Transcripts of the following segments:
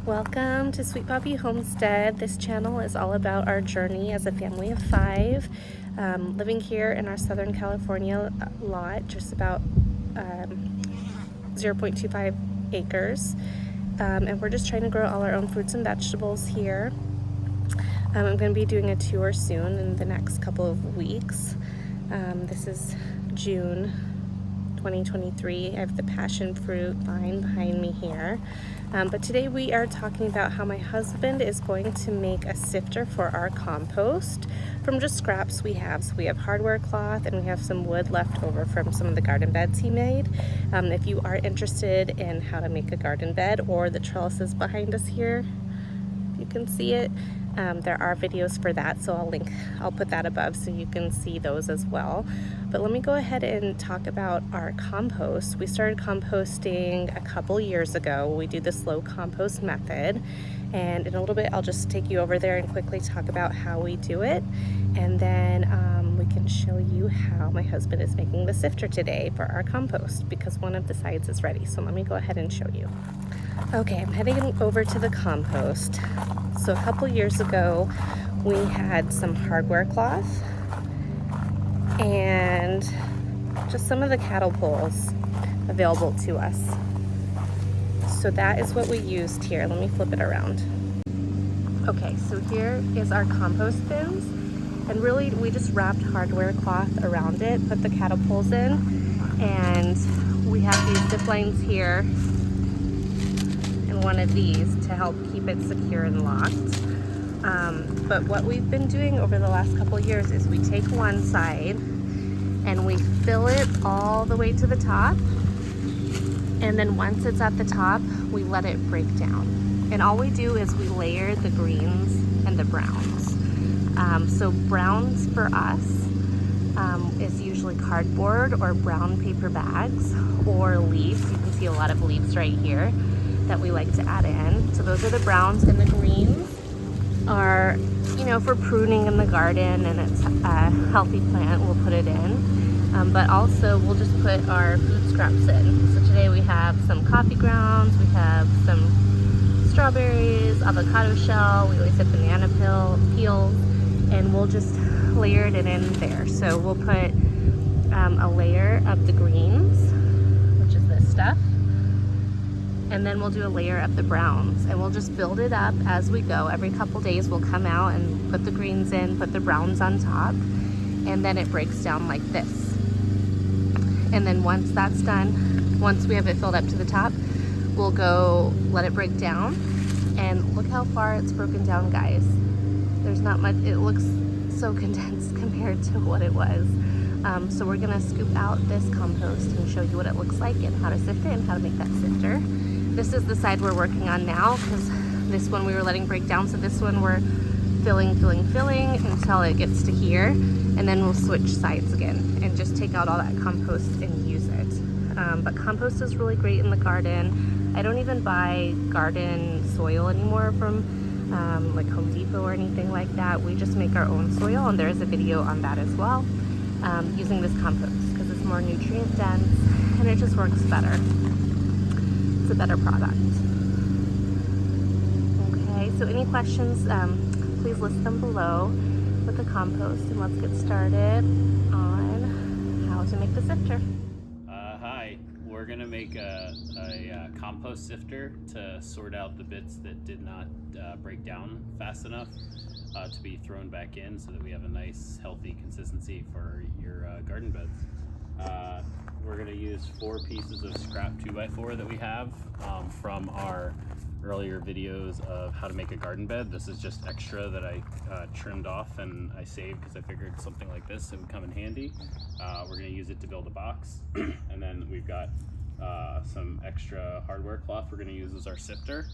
Welcome to Sweet Poppy Homestead. This channel is all about our journey as a family of 5, living here in our Southern California lot, just about 0.25 acres. And we're just trying to grow all our own fruits and vegetables here. I'm going to be doing a tour soon in the next couple of weeks. This is June 2023. I have the passion fruit vine behind me here. But today we are talking about how my husband is going to make a sifter for our compost from just scraps we have. So we have hardware cloth and we have some wood left over from some of the garden beds he made. If you are interested in how to make a garden bed or the trellises behind us here, if you can see it, there are videos for that, so I'll put that above so you can see those as well. But let me go ahead and talk about our compost. We started composting a couple years ago. We do the slow compost method, and in a little bit I'll just take you over there and quickly talk about how we do it, and then we can show you how my husband is making the sifter today for our compost, because one of the sides is ready. So let me go ahead and show you. Okay, I'm heading over to the compost. So a couple years ago, we had some hardware cloth and just some of the cattle poles available to us. So that is what we used here. Let me flip it around. Okay, so here is our compost bins. And really, we just wrapped hardware cloth around it, put the cattle poles in, and we have these zip lines here and one of these to help keep it secure and locked. But what we've been doing over the last couple of years is we take one side and we fill it all the way to the top, and then once it's at the top, we let it break down. And all we do is we layer the greens and the browns. So browns for us is usually cardboard or brown paper bags or leaves. You can see a lot of leaves right here that we like to add in. So those are the browns, and the greens are, for pruning in the garden, and it's a healthy plant, we'll put it in. But also we'll just put our food scraps in. So today we have some coffee grounds, we have some strawberries, avocado shell, we always have banana peels, and we'll just layer it in there. So we'll put a layer of the greens, which is this stuff, and then we'll do a layer of the browns, and we'll just build it up as we go. Every couple days we'll come out and put the greens in, put the browns on top, and then it breaks down like this. And then once that's done, once we have it filled up to the top, we'll go let it break down. And look how far it's broken down, guys. There's not much. It looks so condensed compared to what it was. So we're gonna scoop out this compost and show you what it looks like and how to sift it and how to make that sifter. This is the side we're working on now, because this one we were letting break down. So this one we're filling until it gets to here, and then we'll switch sides again and just take out all that compost and use it. But compost is really great in the garden. I don't even buy garden soil anymore from like Home Depot or anything like that. We just make our own soil, and there is a video on that as well, using this compost, because it's more nutrient dense and it just works better. It's a better product. Okay, so any questions, please list them below with the compost, and let's get started on how to make the sifter. Hi, we're gonna make a compost sifter to sort out the bits that did not break down fast enough to be thrown back in, so that we have a nice healthy consistency for your garden beds. We're gonna use 4 pieces of scrap 2x4 that we have from our earlier videos of how to make a garden bed. This is just extra that I trimmed off and I saved because I figured something like this would come in handy. We're gonna use it to build a box. And then we've got some extra hardware cloth we're gonna use as our sifter.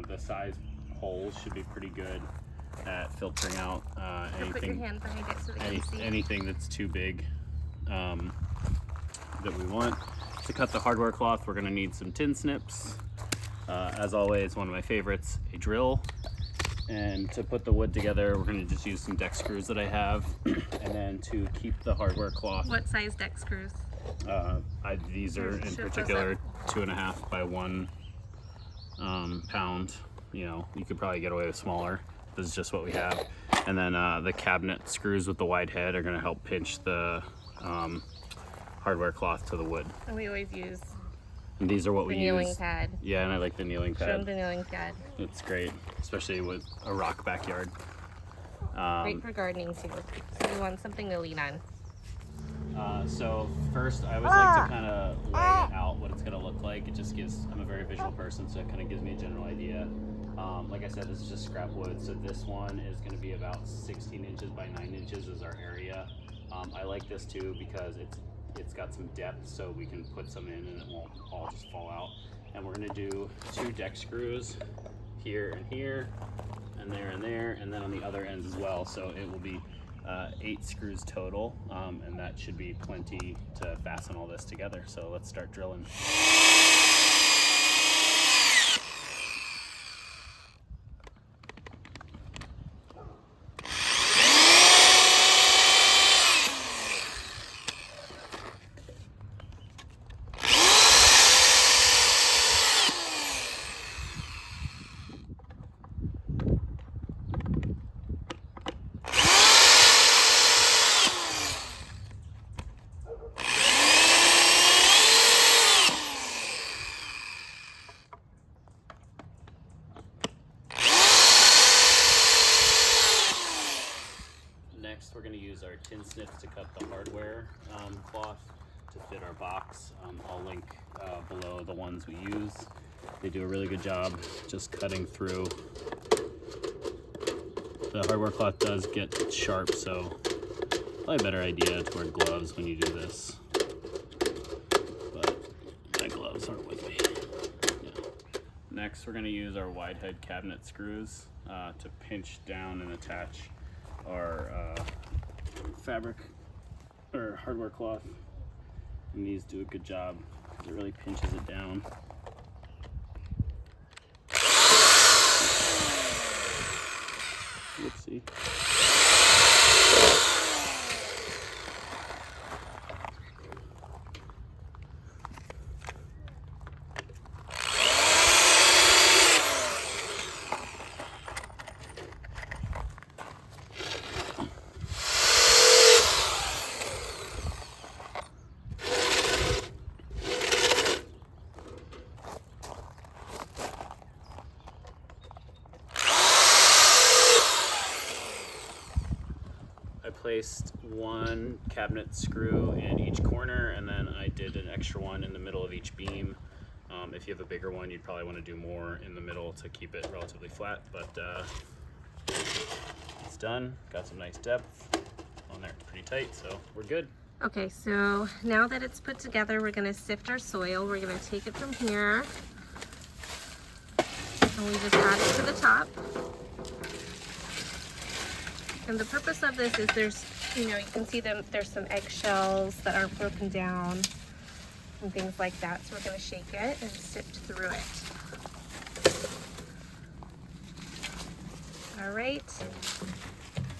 The size holes should be pretty good at filtering out anything that's too big that we want. To cut the hardware cloth, we're gonna need some tin snips. As always, one of my favorites, a drill. And to put the wood together, we're gonna just use some deck screws that I have. And then to keep the hardware cloth. What size deck screws? These are in particular 2.5 by 1 pound. you know, you could probably get away with smaller. This is just what we have. And then the cabinet screws with the wide head are gonna help pinch the hardware cloth to the wood. And we always use And these are what the we kneeling use. pad. Yeah, and I like the kneeling Show them pad. the kneeling pad. It's great, especially with a rock backyard. Great for gardening too. So you want something to lean on. So first, I always like to kind of lay out what it's going to look like. It just gives, I'm a very visual person, so it kind of gives me a general idea. Like I said, this is just scrap wood, so this one is going to be about 16 inches by 9 inches is our area. I like this too because it's got some depth, so we can put some in and it won't all just fall out. And we're going to do 2 deck screws here and here, and there, and then on the other ends as well. So it will be 8 screws total, and that should be plenty to fasten all this together. So let's start drilling. Next, we're going to use our tin snips to cut the hardware cloth to fit our box. I'll link below the ones we use. They do a really good job just cutting through. The hardware cloth does get sharp, so probably a better idea to wear gloves when you do this. But my gloves aren't with me. Yeah. Next, we're going to use our wide head cabinet screws to pinch down and attach our fabric or hardware cloth, and these do a good job because it really pinches it down. Whoopsie. I placed 1 cabinet screw in each corner, and then I did an extra one in the middle of each beam. If you have a bigger one, you'd probably want to do more in the middle to keep it relatively flat, but it's done. Got some nice depth on there. It's pretty tight, so we're good. Okay, so now that it's put together, we're going to sift our soil. We're going to take it from here, and we just add it to the top. And the purpose of this is you can see there's some eggshells that aren't broken down and things like that. So we're going to shake it and sift through it. All right.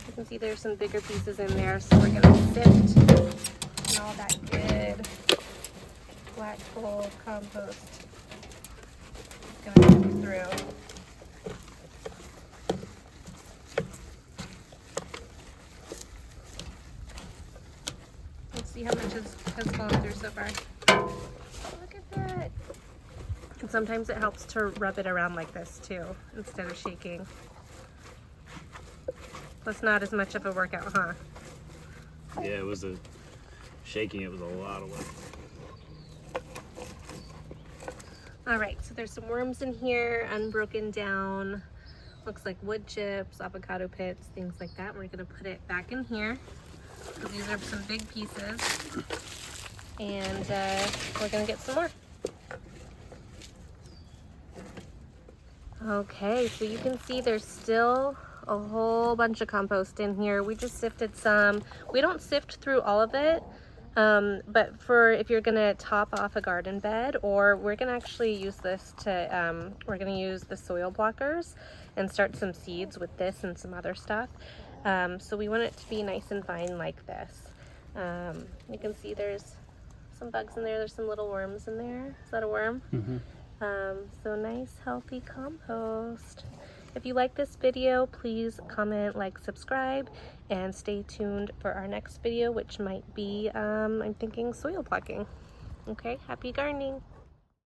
You can see there's some bigger pieces in there, so we're going to sift and all that good black coal compost is going to sift through. See how much has gone through so far. Look at that. And sometimes it helps to rub it around like this too, instead of shaking. That's not as much of a workout, huh? Yeah, it was shaking. It was a lot of work. All right, so there's some worms in here, unbroken down. Looks like wood chips, avocado pits, things like that. We're gonna put it back in here. So these are some big pieces, and we're gonna get some more. Okay, so you can see there's still a whole bunch of compost in here. We just sifted some. We don't sift through all of it, but for if you're gonna top off a garden bed, or we're gonna actually use this to, we're gonna use the soil blockers and start some seeds with this and some other stuff. So we want it to be nice and fine like this. You can see there's some bugs in there. There's some little worms in there. Is that a worm? Mm-hmm. So nice, healthy compost. If you like this video, please comment, like, subscribe, and stay tuned for our next video, which might be, I'm thinking soil plucking. Okay, happy gardening.